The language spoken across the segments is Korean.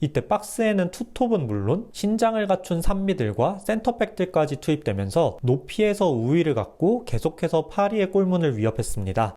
이때 박스에는 투톱은 물론 신장을 갖춘 산미들과 센터백들까지 투입되면서 높이에서 우위를 갖고 계속해서 파리의 골문을 위협했습니다.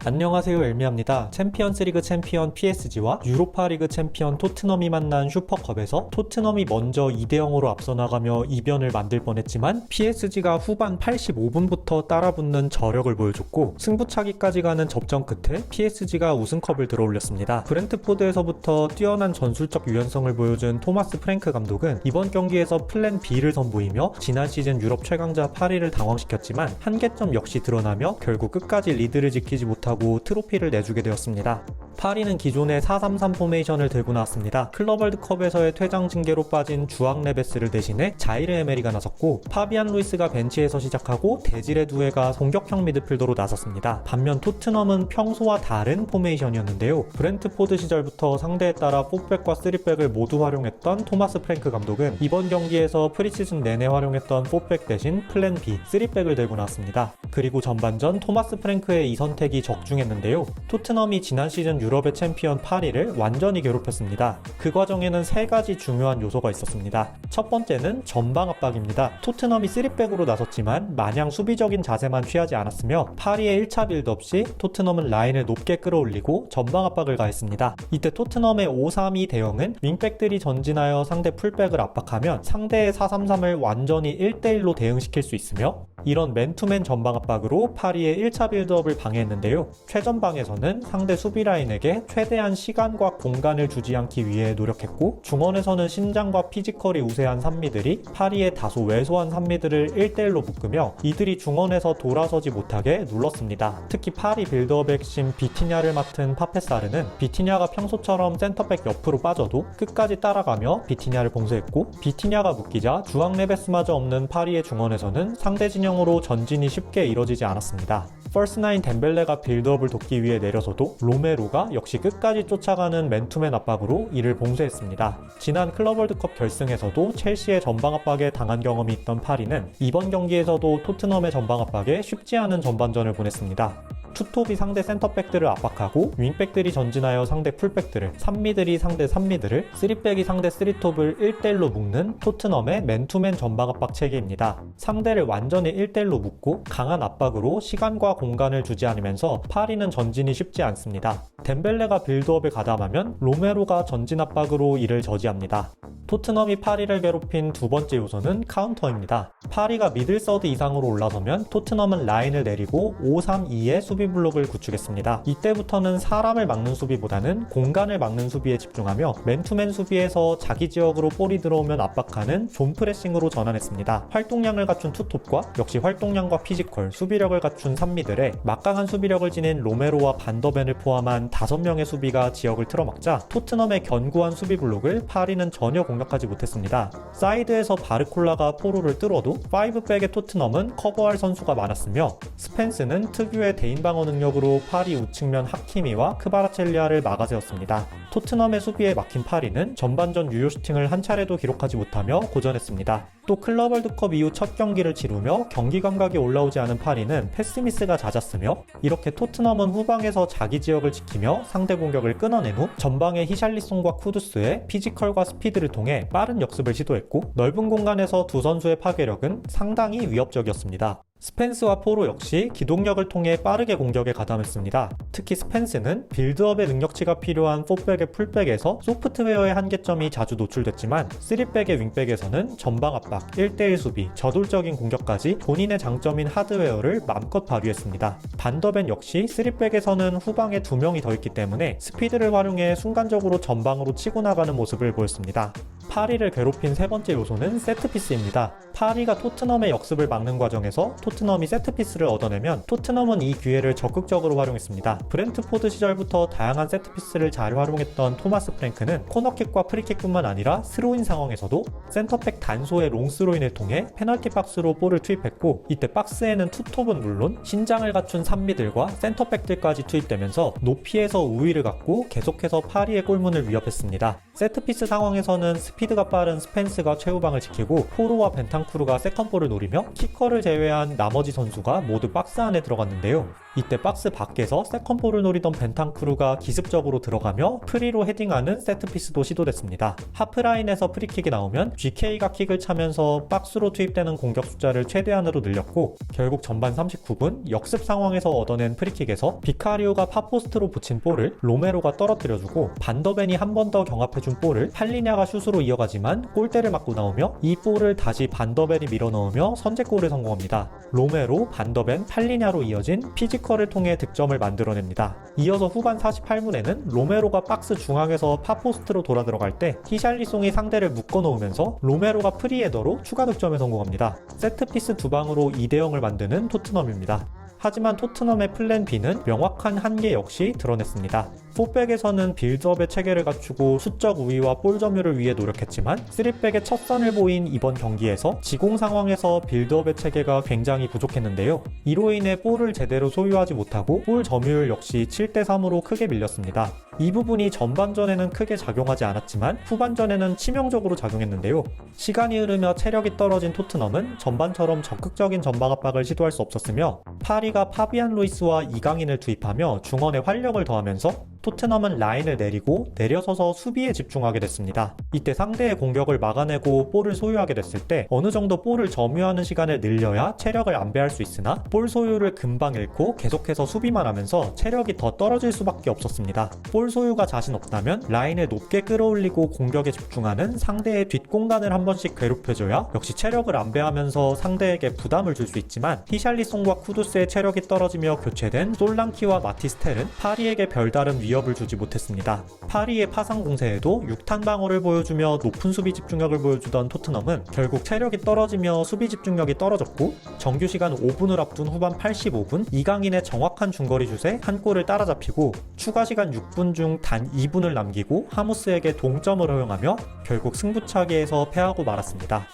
안녕하세요, 엘미야입니다. 챔피언스리그 챔피언 PSG와 유로파리그 챔피언 토트넘이 만난 슈퍼컵에서 토트넘이 먼저 2대0으로 앞서 나가며 이변을 만들 뻔했지만 PSG가 후반 85분부터 따라붙는 저력을 보여줬고 승부차기까지 가는 접전 끝에 PSG가 우승컵을 들어올렸습니다. 브렌트포드에서부터 뛰어난 전술적 유연성을 보여준 토마스 프랭크 감독은 이번 경기에서 플랜 B를 선보이며 지난 시즌 유럽 최강자 파리를 당황시켰지만 한계점 역시 드러나며 결국 끝까지 리드를 지키지 못하고 트로피를 내주게 되었습니다. 파리는 기존의 4-3-3 포메이션을 들고 나왔습니다. 클럽 월드컵에서의 퇴장 징계로 빠진 주앙 레베스를 대신해 자이르 에메리가 나섰고 파비안 루이스가 벤치에서 시작하고 데지레 두에가 공격형 미드필더로 나섰습니다. 반면 토트넘은 평소와 다른 포메이션이었는데요. 브렌트포드 시절부터 상대에 따라 4백과 3백을 모두 활용했던 토마스 프랭크 감독은 이번 경기에서 프리시즌 내내 활용했던 4백 대신 플랜 B, 3백을 들고 나왔습니다. 그리고 전반전 토마스 프랭크의 이 선택이 적중했는데요. 토트넘이 지난 시즌 유럽의 챔피언 파리를 완전히 괴롭혔습니다. 그 과정에는 세 가지 중요한 요소가 있었습니다. 첫 번째는 전방 압박입니다. 토트넘이 3백으로 나섰지만 마냥 수비적인 자세만 취하지 않았으며 파리의 1차 빌드업 시 토트넘은 라인을 높게 끌어올리고 전방 압박을 가했습니다. 이때 토트넘의 5-3-2 대응은 윙백들이 전진하여 상대 풀백을 압박하면 상대의 4-3-3을 완전히 1대1로 대응시킬 수 있으며 이런 맨투맨 전방 압박으로 파리의 1차 빌드업을 방해했는데요. 최전방에서는 상대 수비 라인에게 최대한 시간과 공간을 주지 않기 위해 노력했고 중원에서는 신장과 피지컬이 우세한 산미들이 파리의 다소 왜소한 산미들을 1대1로 묶으며 이들이 중원에서 돌아서지 못하게 눌렀습니다. 특히 파리 빌드업의 핵심 비티냐를 맡은 파페사르는 비티냐가 평소처럼 센터백 옆으로 빠져도 끝까지 따라가며 비티냐를 봉쇄했고 비티냐가 묶이자 주앙 레베스마저 없는 파리의 중원에서는 상대 진영으로 전진이 쉽게 이뤄지지 않았습니다. 퍼스트9 덴벨레가 빌드업을 돕기 위해 내려서도 로메로가 역시 끝까지 쫓아가는 맨투맨 압박으로 이를 봉쇄했습니다. 지난 클럽 월드컵 결승에서도 첼시의 전방 압박에 당한 경험이 있던 파리는 이번 경기에서도 토트넘의 전방 압박에 쉽지 않은 전반전을 보냈습니다. 투톱이 상대 센터백들을 압박하고 윙백들이 전진하여 상대 풀백들을, 산미들이 상대 산미들을, 3백이 상대 3톱을 1대1로 묶는 토트넘의 맨투맨 전방 압박 체계입니다. 상대를 완전히 1대1로 묶고 강한 압박으로 시간과 공간을 주지 않으면서 파리는 전진이 쉽지 않습니다. 덴벨레가 빌드업을 가담하면 로메로가 전진 압박으로 이를 저지합니다. 토트넘이 파리를 괴롭힌 두 번째 요소는 카운터입니다. 파리가 미들 서드 이상으로 올라서면 토트넘은 라인을 내리고 5-3-2의 수비 블록을 구축했습니다. 이때부터는 사람을 막는 수비보다는 공간을 막는 수비에 집중하며 맨투맨 수비에서 자기 지역으로 볼이 들어오면 압박하는 존 프레싱으로 전환했습니다. 활동량을 갖춘 투톱과 역시 활동량과 피지컬, 수비력을 갖춘 산미들의 막강한 수비력을 지닌 로메로와 반더벤을 포함한 5명의 수비가 지역을 틀어막자 토트넘의 견고한 수비 블록을 파리는 전혀 공격하지 못했습니다. 사이드에서 바르콜라가 포로를 뚫어도 5백의 토트넘은 커버할 선수가 많았으며 스펜스는 특유의 대인 방어 능력으로 파리 우측면 하키미와 크바라첼리아를 막아세웠습니다. 토트넘의 수비에 막힌 파리는 전반전 유효 슈팅을 한 차례도 기록하지 못하며 고전했습니다. 또 클럽 월드컵 이후 첫 경기를 치르며 경기 감각이 올라오지 않은 파리는 패스미스가 잦았으며 이렇게 토트넘은 후방에서 자기 지역을 지키며 상대 공격을 끊어낸 후 전방의 히샬리송과 쿠두스의 피지컬과 스피드를 통해 빠른 역습을 시도했고 넓은 공간에서 두 선수의 파괴력은 상당히 위협적이었습니다. 스펜스와 포로 역시 기동력을 통해 빠르게 공격에 가담했습니다. 특히 스펜스는 빌드업의 능력치가 필요한 4백의 풀백에서 소프트웨어의 한계점이 자주 노출됐지만 3백의 윙백에서는 전방 압박, 1대1 수비, 저돌적인 공격까지 본인의 장점인 하드웨어를 마음껏 발휘했습니다. 반더벤 역시 3백에서는 후방에 2명이 더 있기 때문에 스피드를 활용해 순간적으로 전방으로 치고 나가는 모습을 보였습니다. 파리를 괴롭힌 세 번째 요소는 세트피스입니다. 파리가 토트넘의 역습을 막는 과정에서 토트넘이 세트피스를 얻어내면 토트넘은 이 기회를 적극적으로 활용했습니다. 브렌트포드 시절부터 다양한 세트피스를 잘 활용했던 토마스 프랭크는 코너킥과 프리킥뿐만 아니라 스로인 상황에서도 센터백 단소의 롱스로인을 통해 페널티 박스로 볼을 투입했고 이때 박스에는 투톱은 물론 신장을 갖춘 산미들과 센터백들까지 투입되면서 높이에서 우위를 갖고 계속해서 파리의 골문을 위협했습니다. 세트피스 상황에서는 스피드가 빠른 스펜스가 최후방을 지키고 포로와 벤탄쿠르가 세컨볼을 노리며 키커를 제외한 나머지 선수가 모두 박스 안에 들어갔는데요. 이때 박스 밖에서 세컨볼을 노리던 벤탄쿠르가 기습적으로 들어가며 프리로 헤딩하는 세트피스도 시도됐습니다. 하프라인에서 프리킥이 나오면 GK가 킥을 차면서 박스로 투입되는 공격 숫자를 최대한으로 늘렸고 결국 전반 39분 역습 상황에서 얻어낸 프리킥에서 비카리오가 파포스트로 붙인 볼을 로메로가 떨어뜨려주고 반더벤이 한 번 더 경합해준 볼을 팔리냐가 슛으로 이어가지만 골대를 맞고 나오며 이 볼을 다시 반더벤이 밀어넣으며 선제골을 성공합니다. 로메로, 반더벤, 팔리냐로 이어진 피지컬을 통해 득점을 만들어냅니다. 이어서 후반 48분에는 로메로가 박스 중앙에서 파포스트로 돌아 들어갈 때 히샬리송이 상대를 묶어놓으면서 로메로가 프리헤더로 추가 득점에 성공합니다. 세트피스 두 방으로 2대0을 만드는 토트넘입니다. 하지만 토트넘의 플랜 B는 명확한 한계 역시 드러냈습니다. 4백에서는 빌드업의 체계를 갖추고 수적 우위와 볼 점유를 위해 노력했지만 3백의 첫 선을 보인 이번 경기에서 지공 상황에서 빌드업의 체계가 굉장히 부족했는데요. 이로 인해 볼을 제대로 소유하지 못하고 볼 점유율 역시 7대3으로 크게 밀렸습니다. 이 부분이 전반전에는 크게 작용하지 않았지만 후반전에는 치명적으로 작용했는데요. 시간이 흐르며 체력이 떨어진 토트넘은 전반처럼 적극적인 전방 압박을 시도할 수 없었으며 파리가 파비안 루이스와 이강인을 투입하며 중원에 활력을 더하면서 토트넘은 라인을 내리고 내려서서 수비에 집중하게 됐습니다. 이때 상대의 공격을 막아내고 볼을 소유하게 됐을 때 어느 정도 볼을 점유하는 시간을 늘려야 체력을 안배할 수 있으나 볼 소유를 금방 잃고 계속해서 수비만 하면서 체력이 더 떨어질 수밖에 없었습니다. 볼 소유가 자신 없다면 라인을 높게 끌어올리고 공격에 집중하는 상대의 뒷공간을 한 번씩 괴롭혀줘야 역시 체력을 안배하면서 상대에게 부담을 줄 수 있지만 히샬리송과 쿠두스의 체력이 떨어지며 교체된 솔랑키와 마티스텔은 파리에게 별다른 위협을 주지 못했습니다. 파리의 파상 공세에도 6탄 방어를 보여주며 높은 수비 집중력을 보여주던 토트넘은 결국 체력이 떨어지며 수비 집중력이 떨어졌고 정규 시간 5분을 앞둔 후반 85분 이강인의 정확한 중거리 슛에 한 골을 따라잡히고 추가 시간 6분 중 단 2분을 남기고 하무스에게 동점을 허용하며 결국 승부차기에서 패하고 말았습니다.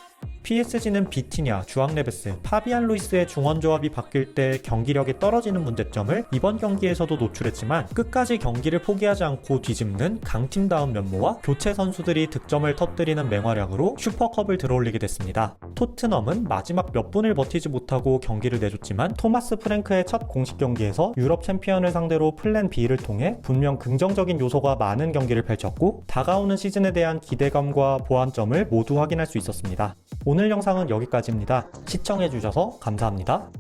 PSG는 비티냐, 주앙 레베스, 파비안 루이스의 중원 조합이 바뀔 때 경기력이 떨어지는 문제점을 이번 경기에서도 노출했지만 끝까지 경기를 포기하지 않고 뒤집는 강팀다운 면모와 교체 선수들이 득점을 터뜨리는 맹활약으로 슈퍼컵을 들어올리게 됐습니다. 토트넘은 마지막 몇 분을 버티지 못하고 경기를 내줬지만 토마스 프랭크의 첫 공식 경기에서 유럽 챔피언을 상대로 플랜 B를 통해 분명 긍정적인 요소가 많은 경기를 펼쳤고 다가오는 시즌에 대한 기대감과 보완점을 모두 확인할 수 있었습니다. 오늘 영상은 여기까지입니다. 시청해주셔서 감사합니다.